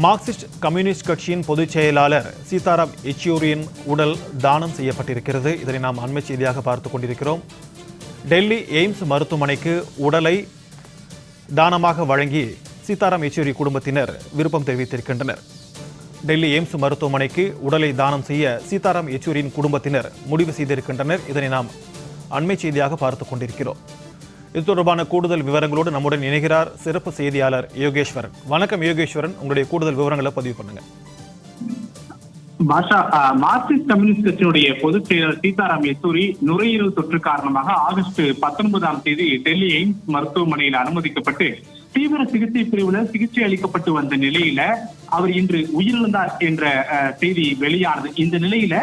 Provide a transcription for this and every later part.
Marxist communist கட்சியின் பொதுச் செயலாளர் சீதாராம் யெச்சூரியின் உடல் தானம் செய்யப்பட்டிருக்கிறது. இதனை நாம் அண்மை செய்தியாக பார்த்துக் கொண்டிருக்கிறோம். டெல்லி எய்ம்ஸ் மருத்துவமனைக்கு உடலை தானமாக வழங்கி சீதாராம் யெச்சூரி குடும்பத்தினர் விருப்பம் தெரிவித்திருக்கின்றனர். டெல்லி எய்ம்ஸ் மருத்துவமனைக்கு உடலை தானம் செய்ய சீதாராம் யெச்சூரியின் குடும்பத்தினர் முடிவு செய்திருக்கின்றனர். இதனை நாம் அண்மை செய்தியாக பார்த்துக் கொண்டிருக்கிறோம். இது தொடர்பான கூடுதல் விவரங்களோடு நம்முடன் இணைகிறார் சிறப்பு செய்தியாளர் யோகேஸ்வரன். வணக்கம் யோகேஸ்வரன், உங்களுடைய கூடுதல் விவரங்களை பதிவு பண்ணுங்க. மார்க்சிஸ்ட் கம்யூனிஸ்ட் கட்சியினுடைய பொதுச் செயலர் சீதாராம் யெச்சூரி நுரையீரல் தொற்று காரணமாக ஆகஸ்ட் 19ஆம் தேதி டெல்லி எய்ம்ஸ் மருத்துவமனையில் அனுமதிக்கப்பட்டு தீவிர சிகிச்சை பிரிவில் சிகிச்சை அளிக்கப்பட்டு வந்த நிலையில அவர் இன்று உயிரிழந்தார் என்ற செய்தி வெளியானது. இந்த நிலையில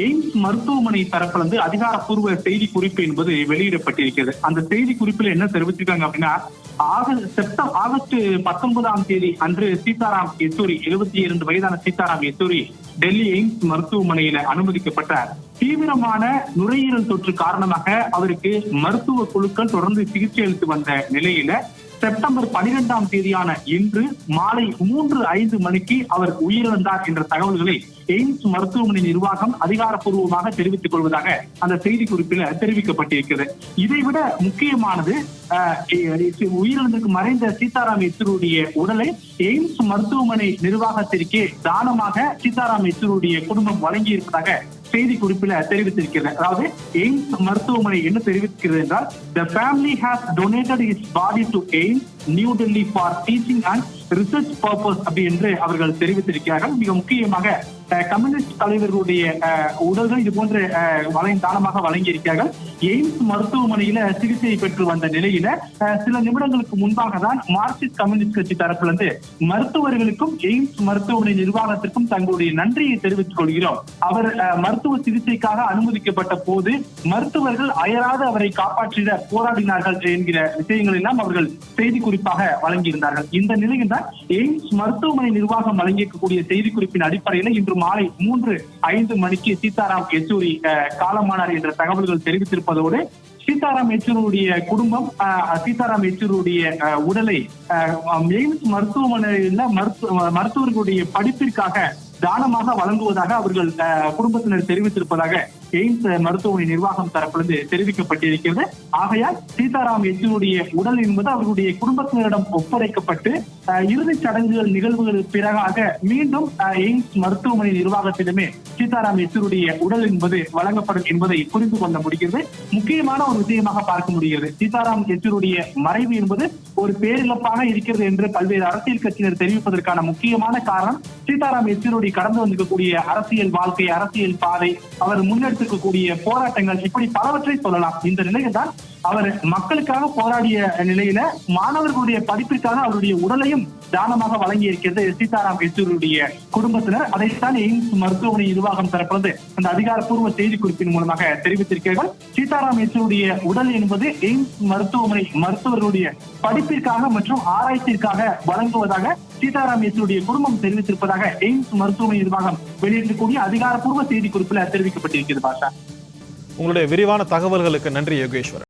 எய்ம்ஸ் மருத்துவமனை தரப்பிலிருந்து அதிகாரப்பூர்வ செய்தி குறிப்பு என்பது வெளியிடப்பட்டிருக்கிறது. அந்த செய்தி குறிப்பில் என்ன தெரிவிச்சிருக்காங்க அப்படின்னா, ஆகஸ்ட் 19ஆம் தேதி அன்று சீதாராம் யெச்சூரி 72 வயதான சீதாராம் யெச்சூரி டெல்லி எய்ம்ஸ் மருத்துவமனையில அனுமதிக்கப்பட்டார். தீவிரமான நுரையீரல் தொற்று காரணமாக அவருக்கு மருத்துவ குழுக்கள் தொடர்ந்து சிகிச்சை அளித்து வந்த நிலையில செப்டம்பர் 12ஆம் தேதியான இன்று மாலை 3:05 மணிக்கு அவர் உயிரிழந்தார் என்ற தகவல்களை எய்ம்ஸ் மருத்துவமனை நிர்வாகம் அதிகாரப்பூர்வமாக தெரிவித்துக் கொள்வதாக அந்த செய்தி குறிப்பில் தெரிவிக்கப்பட்டிருக்கிறது. இதைவிட முக்கியமானது, உயிரிழந்ததுக்கு மறைந்த சீதாராம் யெச்சூரியுடைய உடலை எய்ம்ஸ் மருத்துவமனை நிர்வாகத்திற்கே தானமாக சீதாராம் யெச்சூரியுடைய குடும்பம் வழங்கி இருப்பதாக செய்தி குறிப்பில் தெரிவித்திருக்கிறது. அதாவது எய்ம்ஸ் மருத்துவமனை என்ன தெரிவிக்கிறது என்றால், the family has donated his body to AIIMS New Delhi for teaching and research purpose அப்படி என்று அவர்கள் தெரிவித்திருக்கிறார்கள். மிக முக்கியமாக கம்யூனிஸ்ட் தலைவர்களுடைய உடல்கள் இது போன்ற தானமாக வழங்கியிருக்கிறார்கள். எய்ம்ஸ் மருத்துவமனையில சிகிச்சை பெற்று வந்த நிலையில சில நிமிடங்களுக்கு முன்பாக தான் மார்க்சிஸ்ட் கம்யூனிஸ்ட் கட்சி தரப்பிலிருந்து மருத்துவர்களுக்கும் எய்ம்ஸ் மருத்துவமனை நிர்வாகத்திற்கும் தங்களுடைய நன்றியை தெரிவித்துக் கொள்கிறோம். அவர் மருத்துவ சிகிச்சைக்காக அனுமதிக்கப்பட்ட போது மருத்துவர்கள் அயராது அவரை காப்பாற்றிட போராடினார்கள் என்கிற விஷயங்கள் எல்லாம் அவர்கள் செய்தி குறிப்பாக வழங்கியிருந்தார்கள். இந்த நிலையில் தான் எய்ம்ஸ் மருத்துவமனை நிர்வாகம் வழங்கியிருக்கக்கூடிய செய்தி குறிப்பின் அடிப்படையில் இன்று மாலை 3:05 மணிக்கு சீதாராம் யெச்சூரி காலமானார் என்ற தகவல்கள் தெரிவித்திருப்பதோடு சீதாராம் யெச்சூரியுடைய குடும்பம் சீதாராம் யெச்சூரியுடைய உடலை எய்ம்ஸ் மருத்துவமனையில் மருத்துவர்களுடைய படிப்பிற்காக தானமாக வழங்குவதாக அவர்கள் குடும்பத்தினர் தெரிவித்திருப்பதாக எய்ம்ஸ் மருத்துவமனை நிர்வாகம் தரப்பிலிருந்து தெரிவிக்கப்பட்டிருக்கிறது. ஆகையால் சீதாராம் யெச்சூரியுடைய உடல் என்பது அவர்களுடைய குடும்பத்தினரிடம் ஒப்படைக்கப்பட்டு இறுதிச் சடங்குகள் நிகழ்வுகளுக்கு பிறகாக மீண்டும் எய்ம்ஸ் மருத்துவமனை நிர்வாகத்திடமே சீதாராம் யெச்சூரியுடைய உடல் என்பது வழங்கப்படும் என்பதை புரிந்து கொள்ள முடிகிறது. முக்கியமான ஒரு விஷயமாக பார்க்க முடிகிறது, சீதாராம் யெச்சூரியுடைய மறைவு என்பது ஒரு பேரிழப்பாக இருக்கிறது என்று பல்வேறு அரசியல் கட்சியினர் தெரிவிப்பதற்கான முக்கியமான காரணம் சீதாராம் யெச்சூரியுடைய கடந்து வந்திருக்கக்கூடிய அரசியல் வாழ்க்கை, அரசியல் பாதை, அவர் முன்னெடுத்திருக்கக்கூடிய போராட்டங்கள், இப்படி பலவற்றை சொல்லலாம். இந்த நிலையில் தான் அவர் மக்களுக்காக போராடிய நிலையில மாணவர்களுடைய படிப்பிற்காக அவருடைய உடலையும் தானமாக வழங்கி இருக்கிறது சீதாராம் யெச்சூரியுடைய குடும்பத்தினர். அதைத்தான் எய்ம்ஸ் மருத்துவமனை நிர்வாகம் தரப்பிலிருந்து அந்த அதிகாரப்பூர்வ செய்தி குறிப்பின் மூலமாக தெரிவித்திருக்கிறார்கள். சீதாராம் யெச்சூரியுடைய உடல் என்பது எய்ம்ஸ் மருத்துவமனை மருத்துவர்களுடைய படிப்பிற்காக மற்றும் ஆராய்ச்சிற்காக வழங்குவதாக சீதாராம் யெச்சூரியுடைய குடும்பம் தெரிவித்திருப்பதாக எய்ம்ஸ் மருத்துவமனை நிர்வாகம் வெளியிட்டிருக்கக்கூடிய அதிகாரப்பூர்வ செய்தி குறிப்பில் தெரிவிக்கப்பட்டிருக்கிறது. பாஷா, உங்களுடைய விரிவான தகவல்களுக்கு நன்றி யோகேஸ்வரன்.